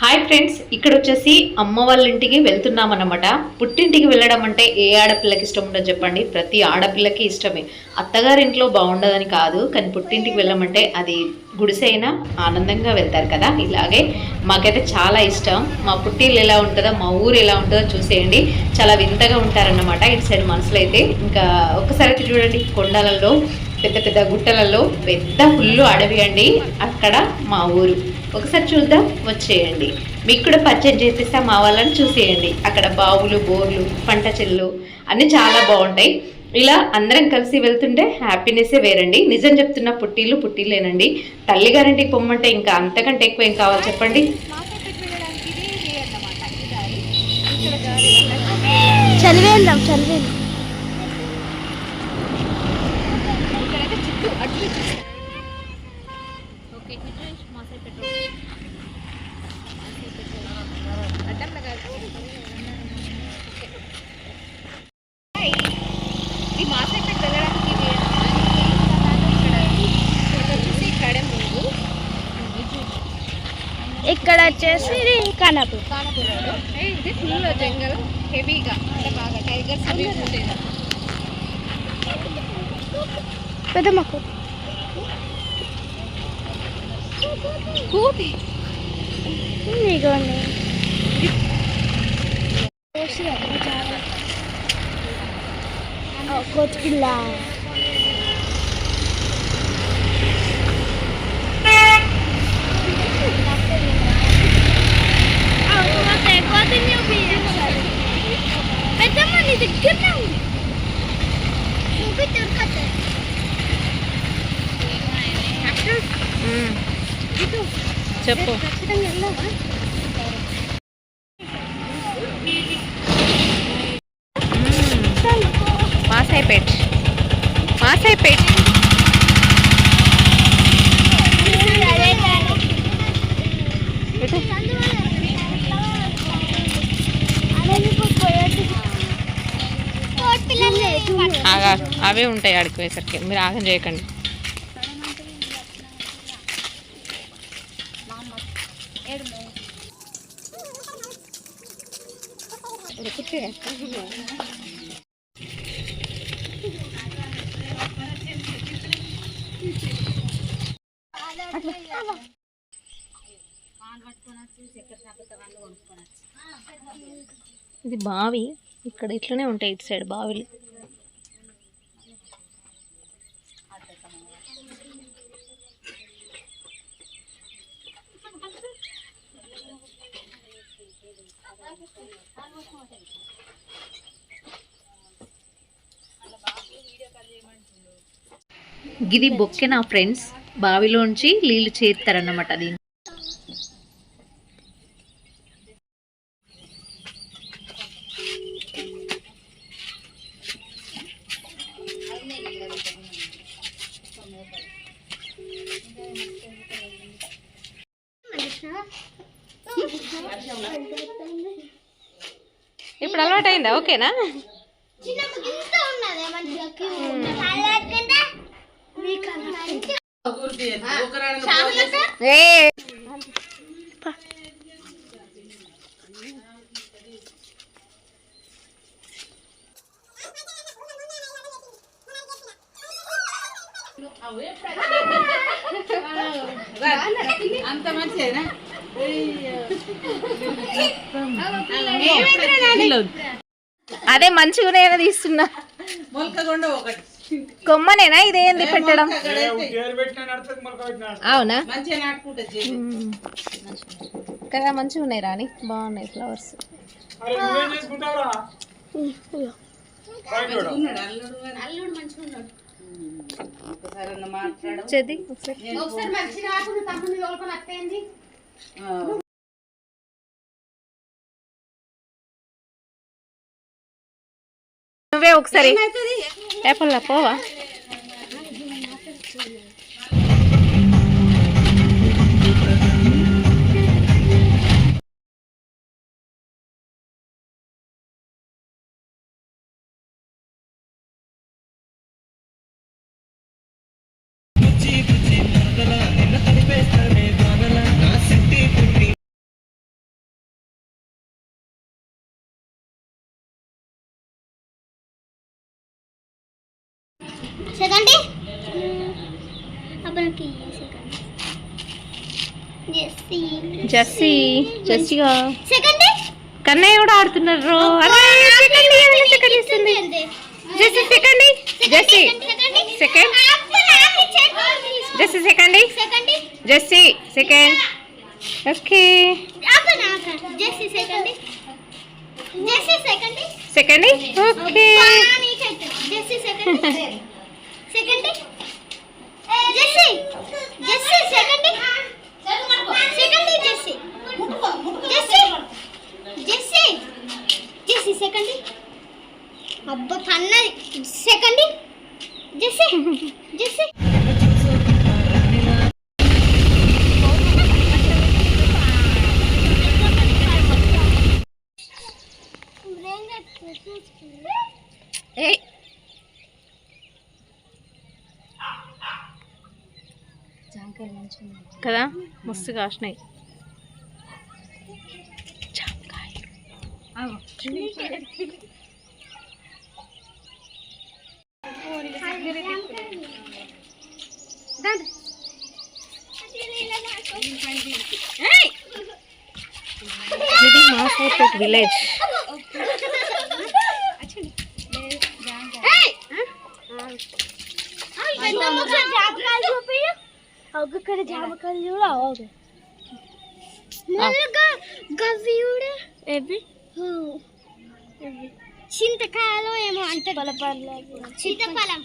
Hi friends, ఇక్కడ వచ్చేసి అమ్మ వాళ్ళ ఇంటికి వెళ్తున్నాం అన్నమాట. పుట్టింటికి వెళ్ళడం అంటే ఏ ఆడపిల్లకి ఇష్టం ఉండదు చెప్పండి. ప్రతి ఆడపిల్లకి ఇష్టమే. అత్తగారింట్లో బాగుండదని కాదు, కానీ పుట్టింటికి వెళ్ళమంటే అది గుడిసైనా ఆనందంగా వెళ్తారు కదా. ఇలాగే మాకైతే చాలా ఇష్టం. మా పుట్టిల్లు ఎలా ఉంటుందో, మా ఊరు ఎలా ఉంటుందో చూసేయండి. చాలా వింతగా ఉంటారన్నమాట ఇటు సైడ్ మనుషులు అయితే. ఇంకా ఒక్కసారి అయితే చూడండి, కొండలలో పెద్ద పెద్ద గుట్టలలో పెద్ద ఫుల్లు అడవి అండి. అక్కడ మా ఊరు. ఒకసారి చూద్దాం, వచ్చేయండి. మీకు కూడా పర్చేజ్ చేపిస్తా, మా వాళ్ళని చూసేయండి. అక్కడ బావులు, బోర్లు, పంట చెల్లు అన్నీ చాలా బాగుంటాయి. ఇలా అందరం కలిసి వెళ్తుంటే హ్యాపీనెస్సే వేరండి. నిజం చెప్తున్న, పుట్టిల్లేనండి. తల్లిగారింటికి పొమ్మంటే ఇంకా అంతకంటే ఎక్కువ ఏం కావాలి చెప్పండి. చదివేద్దాం. ఇక్కడ వచ్చేసి ఇది కానాపూర్. ఇది ఫుల్ జంగల్, హెవీగా అంటే బాగా టైగర్స్ అవి ఉంటాయి. పెద్దమ్మకు కూతి ఇగోండి. కోచిపిల్ల పెద్దమ్మ నీ దగ్గరనే ఉంది. చెప్పు. మాసాయిపేట్. అవే ఉంటాయి ఆడికి పోయేసరికి. మీరు ఆగం చేయకండి. ఇది బావి. ఇక్కడ ఇట్లనే ఉంటాయి ఇటు సైడ్ బావిలు. గిది బొక్కే నా ఫ్రెండ్స్. బావిలోంచి నీళ్లు చేరుతారన్నమాట. దీన్ని ఇప్పుడు అలవాటు అయిందా? ఓకేనా? అంత మంచిదేనా? అదే మంచిగానే తీస్తున్నా. కొమ్మనేనా ఇదేంది పెట్టడం? అవునా? కదా మంచిగా ఉన్నాయి రాని, బాగున్నాయి ఫ్లవర్స్. నువ్వే ఒకసారి పోవా? సెకండ్ అప్పటికి జెస్సీ జెస్సీ జెస్సీగా సెకండ్ కన్నయ్య కూడా ఆడుతున్నారు. Jessie second Jessie second Jessie second Jessie second okay Jessie second Jessie second second okay Jessie second second Jessie Jessie second second Jessie Jessie Jessie Jessie second అబ్బా పన్నది second Jessie Jessie కదా మస్తు కాసినాయి. ఇది మా side village. అక్కడ జామకాయలు కూడా అవ్వదు గవ్వి కూడా చింతకాయలు ఏమో అంటే సీతాఫలం